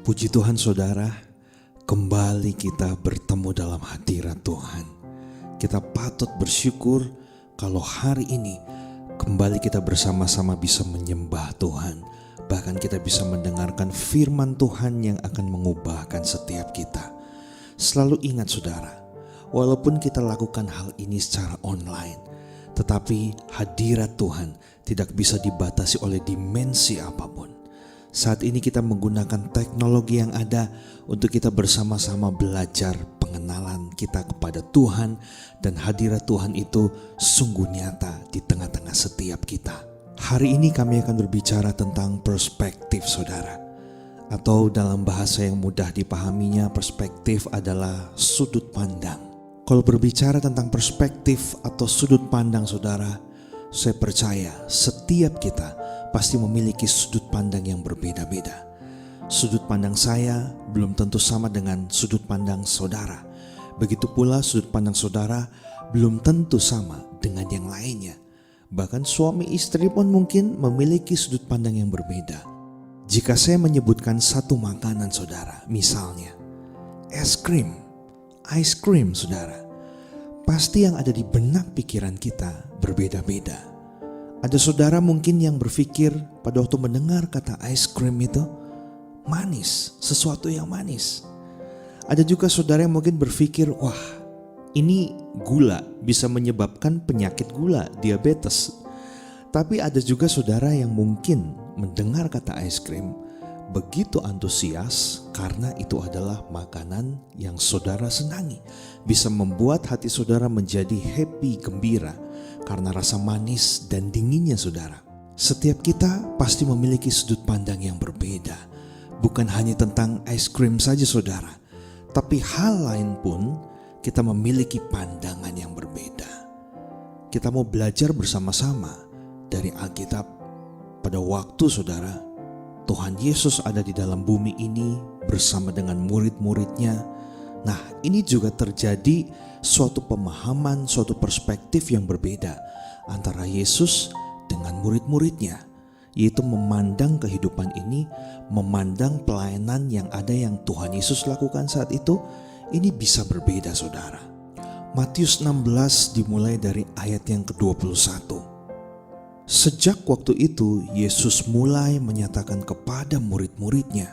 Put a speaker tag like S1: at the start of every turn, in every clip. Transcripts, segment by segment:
S1: Puji Tuhan saudara, kembali kita bertemu dalam hadirat Tuhan. Kita patut bersyukur kalau hari ini kembali kita bersama-sama bisa menyembah Tuhan. Bahkan kita bisa mendengarkan firman Tuhan yang akan mengubahkan setiap kita. Selalu ingat saudara, walaupun kita lakukan hal ini secara online, tetapi hadirat Tuhan tidak bisa dibatasi oleh dimensi apapun. Saat ini kita menggunakan teknologi yang ada untuk kita bersama-sama belajar pengenalan kita kepada Tuhan, dan hadirat Tuhan itu sungguh nyata di tengah-tengah setiap kita. Hari ini kami akan berbicara tentang perspektif saudara, atau dalam bahasa yang mudah dipahaminya, perspektif adalah sudut pandang. Kalau berbicara tentang perspektif atau sudut pandang saudara, saya percaya setiap kita pasti memiliki sudut pandang yang berbeda-beda. Sudut pandang saya belum tentu sama dengan sudut pandang saudara. Begitu pula sudut pandang saudara belum tentu sama dengan yang lainnya. Bahkan suami istri pun mungkin memiliki sudut pandang yang berbeda. Jika saya menyebutkan satu makanan saudara, misalnya es krim, ice cream saudara, pasti yang ada di benak pikiran kita berbeda-beda. Ada saudara mungkin yang berpikir pada waktu mendengar kata ice cream itu manis, sesuatu yang manis. Ada juga saudara yang mungkin berpikir, wah ini gula, bisa menyebabkan penyakit gula, diabetes. Tapi ada juga saudara yang mungkin mendengar kata ice cream begitu antusias karena itu adalah makanan yang saudara senangi. Bisa membuat hati saudara menjadi happy, gembira karena rasa manis dan dinginnya saudara. Setiap kita pasti memiliki sudut pandang yang berbeda. Bukan hanya tentang ice cream saja saudara, tapi hal lain pun kita memiliki pandangan yang berbeda. Kita mau belajar bersama-sama dari Alkitab. Pada waktu saudara, Tuhan Yesus ada di dalam bumi ini bersama dengan murid-muridnya. Nah, ini juga terjadi suatu pemahaman, suatu perspektif yang berbeda antara Yesus dengan murid-muridnya, yaitu memandang kehidupan ini, memandang pelayanan yang ada yang Tuhan Yesus lakukan saat itu, ini bisa berbeda saudara. Matius 16 dimulai dari ayat yang ke-21. Sejak waktu itu Yesus mulai menyatakan kepada murid-muridnya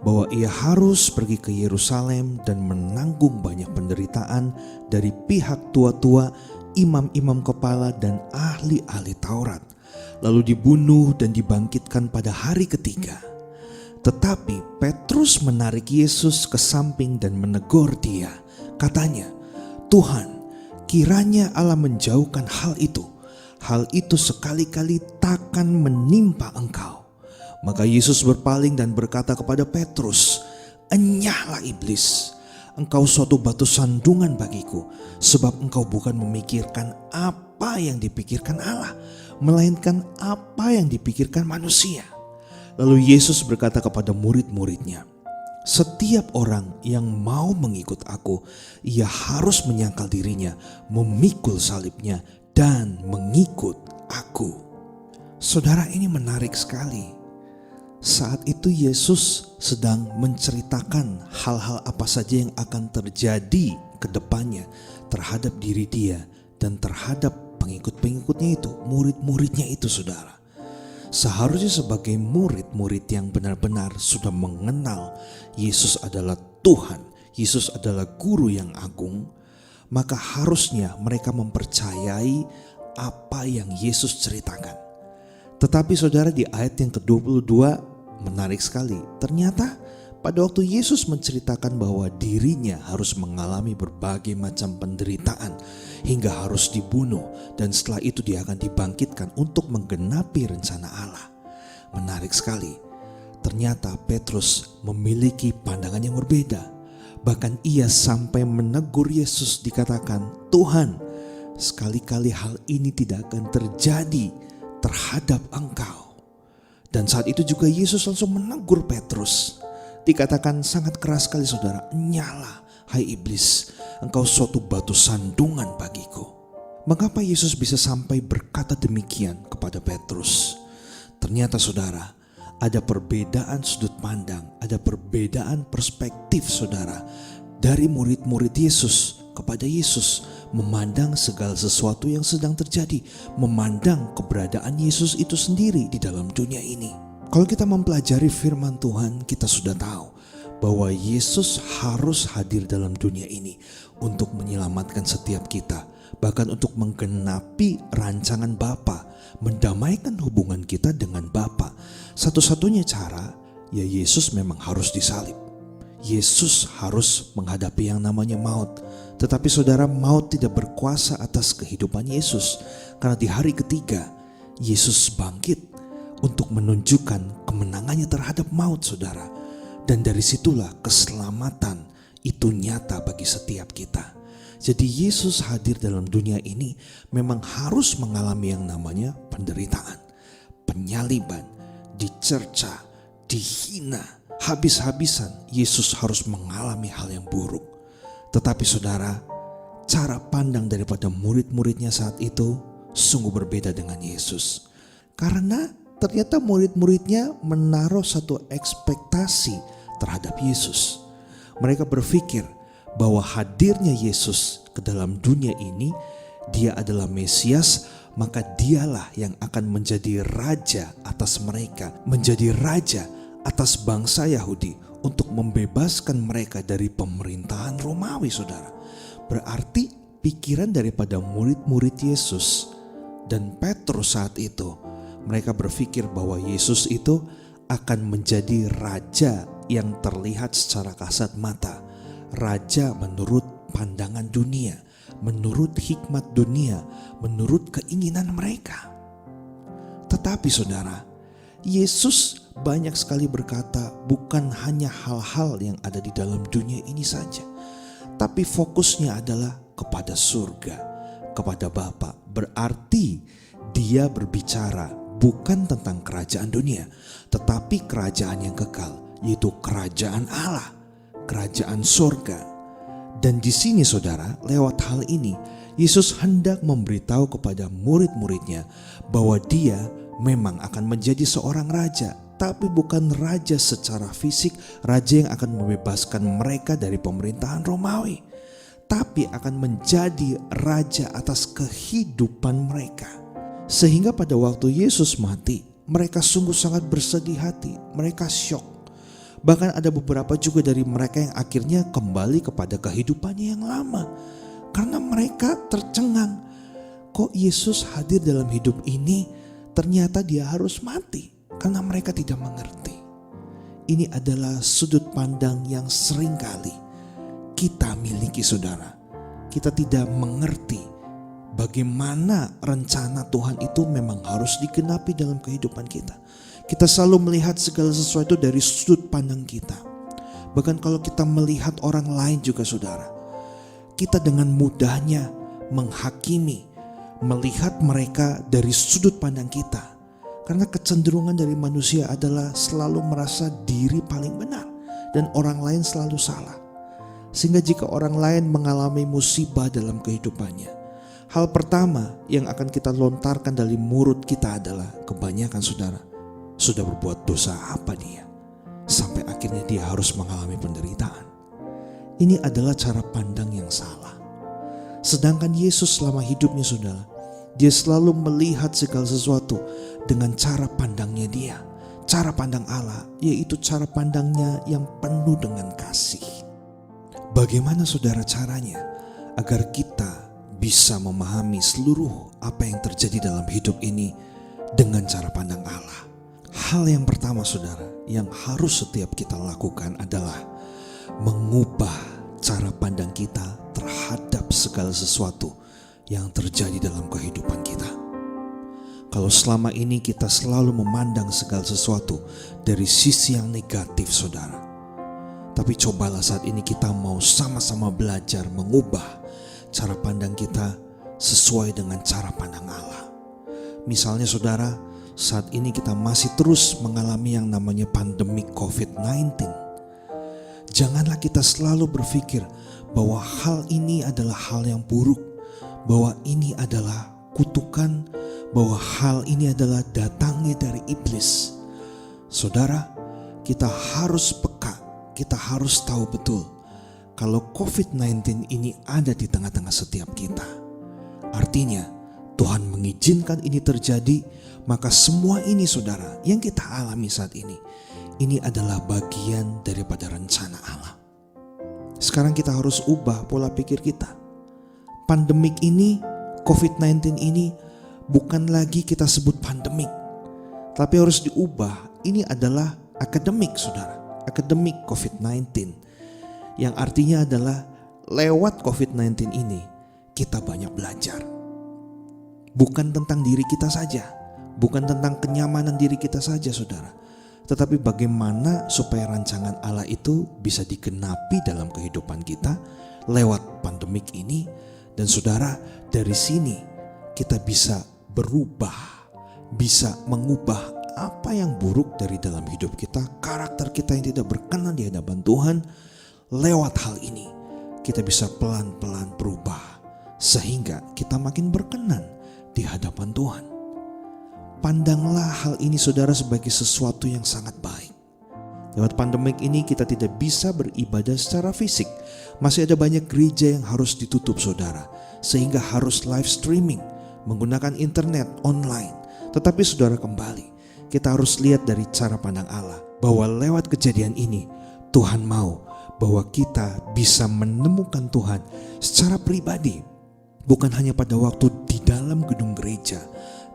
S1: bahwa ia harus pergi ke Yerusalem dan menanggung banyak penderitaan dari pihak tua-tua, imam-imam kepala dan ahli-ahli Taurat, lalu dibunuh dan dibangkitkan pada hari ketiga. Tetapi Petrus menarik Yesus ke samping dan menegur dia. Katanya, "Tuhan, kiranya Allah menjauhkan hal itu sekali-kali takkan menimpa engkau." Maka Yesus berpaling dan berkata kepada Petrus, "Enyahlah iblis, engkau suatu batu sandungan bagiku, sebab engkau bukan memikirkan apa yang dipikirkan Allah, melainkan apa yang dipikirkan manusia." Lalu Yesus berkata kepada murid-muridnya, "Setiap orang yang mau mengikut aku, ia harus menyangkal dirinya, memikul salibnya, dan mengikut aku." Saudara, ini menarik sekali. Saat itu Yesus sedang menceritakan hal-hal apa saja yang akan terjadi ke depannya terhadap diri dia dan terhadap pengikut-pengikutnya itu, murid-muridnya itu saudara. Seharusnya sebagai murid-murid yang benar-benar sudah mengenal Yesus adalah Tuhan, Yesus adalah Guru yang agung, maka harusnya mereka mempercayai apa yang Yesus ceritakan. Tetapi saudara, di ayat yang ke-22 menarik sekali. Ternyata pada waktu Yesus menceritakan bahwa dirinya harus mengalami berbagai macam penderitaan hingga harus dibunuh, dan setelah itu dia akan dibangkitkan untuk menggenapi rencana Allah. Menarik sekali. Ternyata Petrus memiliki pandangan yang berbeda. Bahkan ia sampai menegur Yesus, dikatakan, "Tuhan, sekali-kali hal ini tidak akan terjadi terhadap engkau." Dan saat itu juga Yesus langsung menegur Petrus. Dikatakan sangat keras sekali saudara, "Enyahlah, hai iblis, engkau suatu batu sandungan bagiku." Mengapa Yesus bisa sampai berkata demikian kepada Petrus? Ternyata saudara, ada perbedaan sudut pandang, ada perbedaan perspektif saudara dari murid-murid Yesus kepada Yesus, memandang segala sesuatu yang sedang terjadi, memandang keberadaan Yesus itu sendiri di dalam dunia ini. Kalau kita mempelajari firman Tuhan, kita sudah tahu bahwa Yesus harus hadir dalam dunia ini untuk menyelamatkan setiap kita, bahkan untuk menggenapi rancangan Bapa, mendamaikan hubungan kita dengan Bapa. Satu-satunya cara, ya Yesus memang harus disalib. Yesus harus menghadapi yang namanya maut. Tetapi saudara, maut tidak berkuasa atas kehidupan Yesus, karena di hari ketiga Yesus bangkit untuk menunjukkan kemenangannya terhadap maut saudara. Dan dari situlah keselamatan itu nyata bagi setiap kita. Jadi Yesus hadir dalam dunia ini memang harus mengalami yang namanya penderitaan, penyaliban, dicerca, dihina, habis-habisan. Yesus harus mengalami hal yang buruk. Tetapi saudara, cara pandang daripada murid-muridnya saat itu sungguh berbeda dengan Yesus. Karena ternyata murid-muridnya menaruh satu ekspektasi terhadap Yesus. Mereka berpikir bahwa hadirnya Yesus ke dalam dunia ini, dia adalah Mesias, maka dialah yang akan menjadi raja atas mereka, menjadi raja atas bangsa Yahudi untuk membebaskan mereka dari pemerintahan Romawi saudara. Berarti pikiran daripada murid-murid Yesus dan Petrus saat itu, mereka berpikir bahwa Yesus itu akan menjadi raja yang terlihat secara kasat mata, raja menurut pandangan dunia, menurut hikmat dunia, menurut keinginan mereka. Tetapi saudara, Yesus banyak sekali berkata bukan hanya hal-hal yang ada di dalam dunia ini saja, tapi fokusnya adalah kepada surga, kepada Bapa. Berarti dia berbicara bukan tentang kerajaan dunia, tetapi kerajaan yang kekal, yaitu kerajaan Allah, kerajaan surga. Dan di sini saudara, lewat hal ini Yesus hendak memberitahu kepada murid-muridnya bahwa dia memang akan menjadi seorang raja, tapi bukan raja secara fisik, raja yang akan membebaskan mereka dari pemerintahan Romawi, tapi akan menjadi raja atas kehidupan mereka. Sehingga pada waktu Yesus mati, mereka sungguh sangat bersedih hati, mereka syok. Bahkan ada beberapa juga dari mereka yang akhirnya kembali kepada kehidupannya yang lama, karena mereka tercengang. Kok Yesus hadir dalam hidup ini, ternyata dia harus mati, karena mereka tidak mengerti. Ini adalah sudut pandang yang seringkali kita miliki saudara. Kita tidak mengerti bagaimana rencana Tuhan itu memang harus digenapi dalam kehidupan kita. Kita selalu melihat segala sesuatu dari sudut pandang kita. Bahkan kalau kita melihat orang lain juga saudara, kita dengan mudahnya menghakimi, melihat mereka dari sudut pandang kita. Karena kecenderungan dari manusia adalah selalu merasa diri paling benar dan orang lain selalu salah. Sehingga jika orang lain mengalami musibah dalam kehidupannya, hal pertama yang akan kita lontarkan dari mulut kita adalah kebanyakan saudara, sudah berbuat dosa apa dia sampai akhirnya dia harus mengalami penderitaan. Ini adalah cara pandang yang salah. Sedangkan Yesus selama hidupnya saudara, dia selalu melihat segala sesuatu dengan cara pandangnya dia. Cara pandang Allah, yaitu cara pandangnya yang penuh dengan kasih. Bagaimana saudara caranya agar kita bisa memahami seluruh apa yang terjadi dalam hidup ini dengan cara pandang Allah? Hal yang pertama saudara yang harus setiap kita lakukan adalah mengubah cara pandang kita terhadap segala sesuatu yang terjadi dalam kehidupan kita. Kalau selama ini kita selalu memandang segala sesuatu dari sisi yang negatif saudara, tapi cobalah saat ini kita mau sama-sama belajar mengubah cara pandang kita sesuai dengan cara pandang Allah. Misalnya saudara, saat ini kita masih terus mengalami yang namanya pandemi COVID-19. Janganlah kita selalu berpikir bahwa hal ini adalah hal yang buruk, bahwa ini adalah kutukan, bahwa hal ini adalah datangnya dari iblis. Saudara, kita harus peka, kita harus tahu betul kalau COVID-19 ini ada di tengah-tengah setiap kita. Artinya Tuhan mengizinkan ini terjadi, maka semua ini saudara yang kita alami saat ini adalah bagian daripada rencana Allah. Sekarang kita harus ubah pola pikir kita. Pandemik ini, COVID-19 ini bukan lagi kita sebut pandemik, tapi harus diubah. Ini adalah akademik saudara, akademik COVID-19. Yang artinya adalah lewat COVID-19 ini kita banyak belajar. Bukan tentang diri kita saja, bukan tentang kenyamanan diri kita saja saudara, tetapi bagaimana supaya rancangan Allah itu bisa digenapi dalam kehidupan kita lewat pandemik ini. Dan saudara, dari sini kita bisa berubah, bisa mengubah apa yang buruk dari dalam hidup kita, karakter kita yang tidak berkenan di hadapan Tuhan. Lewat hal ini kita bisa pelan-pelan berubah sehingga kita makin berkenan di hadapan Tuhan. Pandanglah hal ini saudara sebagai sesuatu yang sangat baik. Lewat pandemik ini kita tidak bisa beribadah secara fisik. Masih ada banyak gereja yang harus ditutup saudara, sehingga harus live streaming menggunakan internet online. Tetapi saudara, kembali kita harus lihat dari cara pandang Allah, bahwa lewat kejadian ini Tuhan mau bahwa kita bisa menemukan Tuhan secara pribadi, bukan hanya pada waktu di dalam gedung gereja,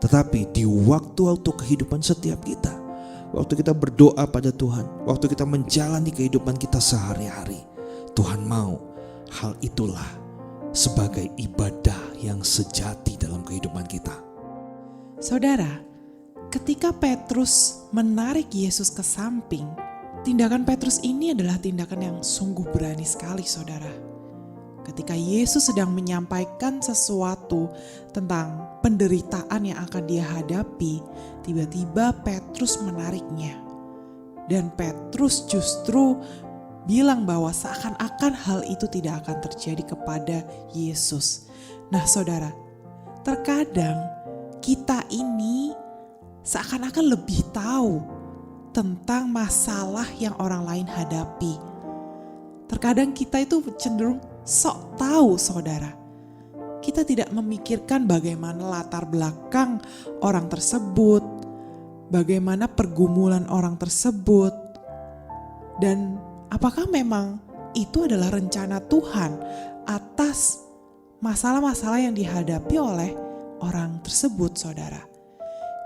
S1: tetapi di waktu-waktu kehidupan setiap kita. Waktu kita berdoa pada Tuhan, waktu kita menjalani kehidupan kita sehari-hari, Tuhan mau hal itulah sebagai ibadah yang sejati dalam kehidupan kita.
S2: Saudara, ketika Petrus menarik Yesus ke samping, tindakan Petrus ini adalah tindakan yang sungguh berani sekali saudara. Ketika Yesus sedang menyampaikan sesuatu tentang penderitaan yang akan dia hadapi, tiba-tiba Petrus menariknya. Dan Petrus justru bilang bahwa seakan-akan hal itu tidak akan terjadi kepada Yesus. Nah saudara, terkadang kita ini seakan-akan lebih tahu tentang masalah yang orang lain hadapi. Terkadang kita itu cenderung sok tahu saudara. Kita tidak memikirkan bagaimana latar belakang orang tersebut, bagaimana pergumulan orang tersebut, dan apakah memang itu adalah rencana Tuhan atas masalah-masalah yang dihadapi oleh orang tersebut saudara.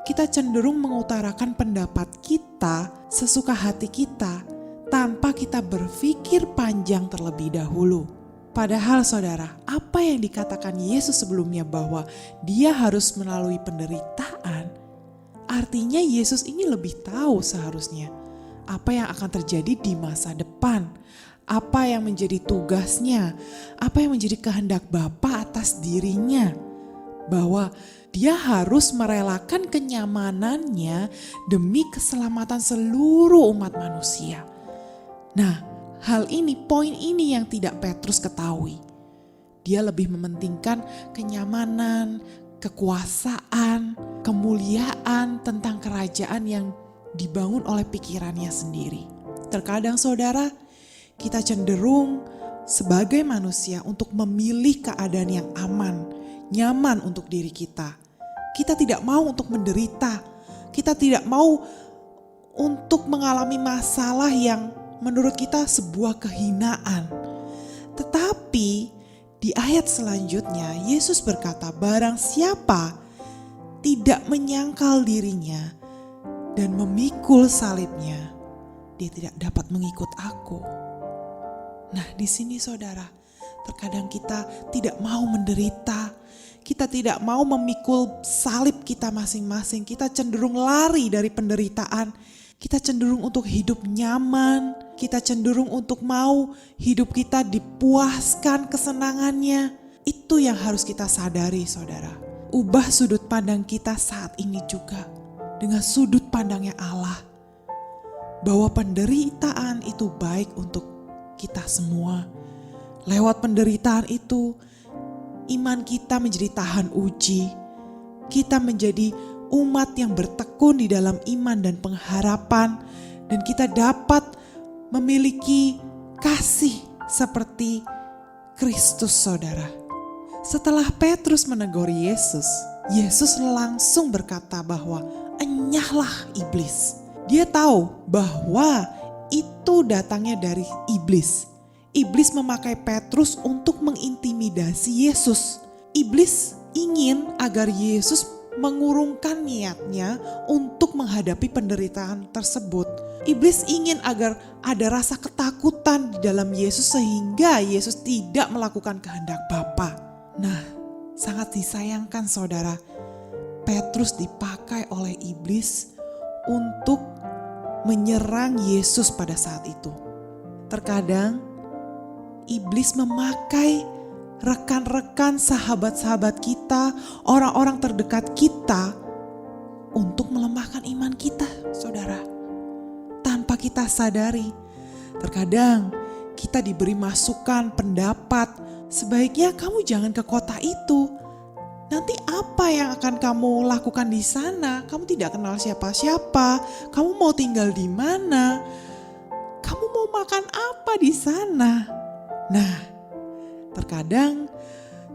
S2: Kita cenderung mengutarakan pendapat kita sesuka hati kita tanpa kita berpikir panjang terlebih dahulu. Padahal saudara, apa yang dikatakan Yesus sebelumnya bahwa dia harus melalui penderitaan, artinya Yesus ini lebih tahu seharusnya apa yang akan terjadi di masa depan, apa yang menjadi tugasnya, apa yang menjadi kehendak Bapa atas dirinya, bahwa dia harus merelakan kenyamanannya demi keselamatan seluruh umat manusia. Nah, hal ini, poin ini yang tidak Petrus ketahui. Dia lebih mementingkan kenyamanan, kekuasaan, kemuliaan tentang kerajaan yang dibangun oleh pikirannya sendiri. Terkadang saudara, kita cenderung sebagai manusia untuk memilih keadaan yang aman, nyaman untuk diri kita. Kita tidak mau untuk menderita. Kita tidak mau untuk mengalami masalah yang menurut kita sebuah kehinaan. Tetapi di ayat selanjutnya Yesus berkata, barang siapa tidak menyangkal dirinya dan memikul salibnya, dia tidak dapat mengikut aku. Nah, di sini saudara, terkadang kita tidak mau menderita. Kita tidak mau memikul salib kita masing-masing. Kita cenderung lari dari penderitaan. Kita cenderung untuk hidup nyaman. Kita cenderung untuk mau hidup kita dipuaskan kesenangannya. Itu yang harus kita sadari saudara. Ubah sudut pandang kita saat ini juga dengan sudut pandangnya Allah. Bahwa penderitaan itu baik untuk kita semua. Lewat penderitaan itu, iman kita menjadi tahan uji. Kita menjadi umat yang bertekun di dalam iman dan pengharapan, dan kita dapat memiliki kasih seperti Kristus, saudara. Setelah Petrus menegur Yesus, Yesus langsung berkata bahwa enyahlah iblis. Dia tahu bahwa itu datangnya dari iblis. Iblis memakai Petrus untuk mengintimidasi Yesus. Iblis ingin agar Yesus mengurungkan niatnya untuk menghadapi penderitaan tersebut. Iblis ingin agar ada rasa ketakutan di dalam Yesus sehingga Yesus tidak melakukan kehendak Bapa. Nah, sangat disayangkan saudara, Petrus dipakai oleh iblis untuk menyerang Yesus pada saat itu. Terkadang iblis memakai rekan-rekan, sahabat-sahabat kita, orang-orang terdekat kita untuk melemahkan iman kita, saudara. Tanpa kita sadari, terkadang kita diberi masukan, pendapat, sebaiknya kamu jangan ke kota itu. Nanti apa yang akan kamu lakukan di sana? Kamu tidak kenal siapa-siapa. Kamu mau tinggal di mana? Kamu mau makan apa di sana? Nah, terkadang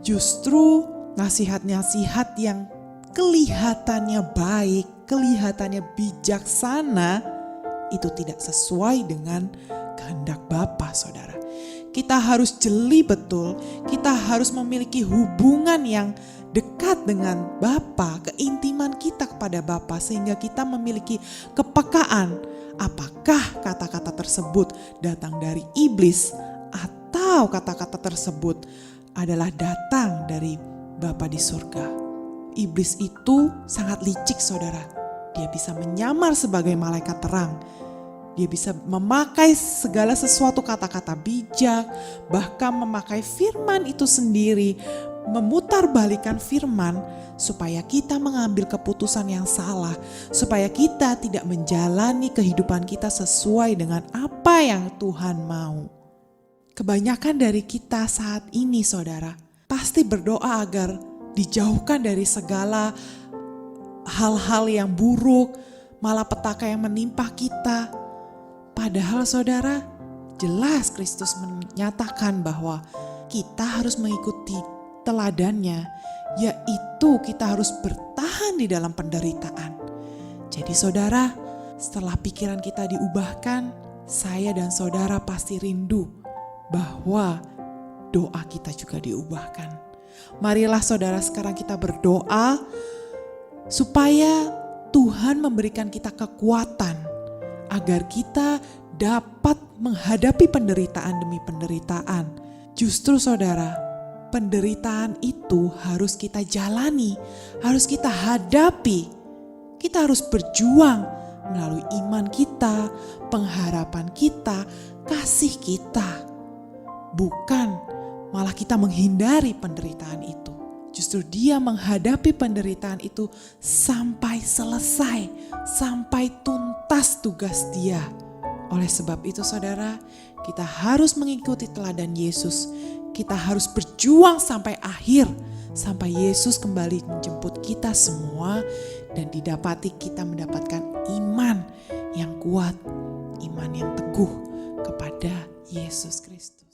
S2: justru nasihat-nasihat yang kelihatannya baik, kelihatannya bijaksana, itu tidak sesuai dengan kehendak Bapa, saudara. Kita harus jeli betul, kita harus memiliki hubungan yang dekat dengan Bapa, keintiman kita kepada Bapa, sehingga kita memiliki kepekaan apakah kata-kata tersebut datang dari iblis atau kata-kata tersebut adalah datang dari Bapa di surga. Iblis itu sangat licik, saudara. Dia bisa menyamar sebagai malaikat terang. Dia bisa memakai segala sesuatu kata-kata bijak, bahkan memakai firman itu sendiri, memutarbalikan firman supaya kita mengambil keputusan yang salah, supaya kita tidak menjalani kehidupan kita sesuai dengan apa yang Tuhan mau. Kebanyakan dari kita saat ini, saudara, pasti berdoa agar dijauhkan dari segala hal-hal yang buruk, malapetaka yang menimpa kita. Padahal saudara, jelas Kristus menyatakan bahwa kita harus mengikuti teladannya, yaitu kita harus bertahan di dalam penderitaan. Jadi saudara, setelah pikiran kita diubahkan, saya dan saudara pasti rindu bahwa doa kita juga diubahkan. Marilah saudara sekarang kita berdoa supaya Tuhan memberikan kita kekuatan agar kita dapat menghadapi penderitaan demi penderitaan. Justru saudara, penderitaan itu harus kita jalani, harus kita hadapi. Kita harus berjuang melalui iman kita, pengharapan kita, kasih kita. Bukan malah kita menghindari penderitaan itu. Justru dia menghadapi penderitaan itu sampai selesai, sampai tuntas tugas dia. Oleh sebab itu saudara, kita harus mengikuti teladan Yesus. Kita harus berjuang sampai akhir, sampai Yesus kembali menjemput kita semua dan didapati kita mendapatkan iman yang kuat, iman yang teguh kepada Yesus Kristus.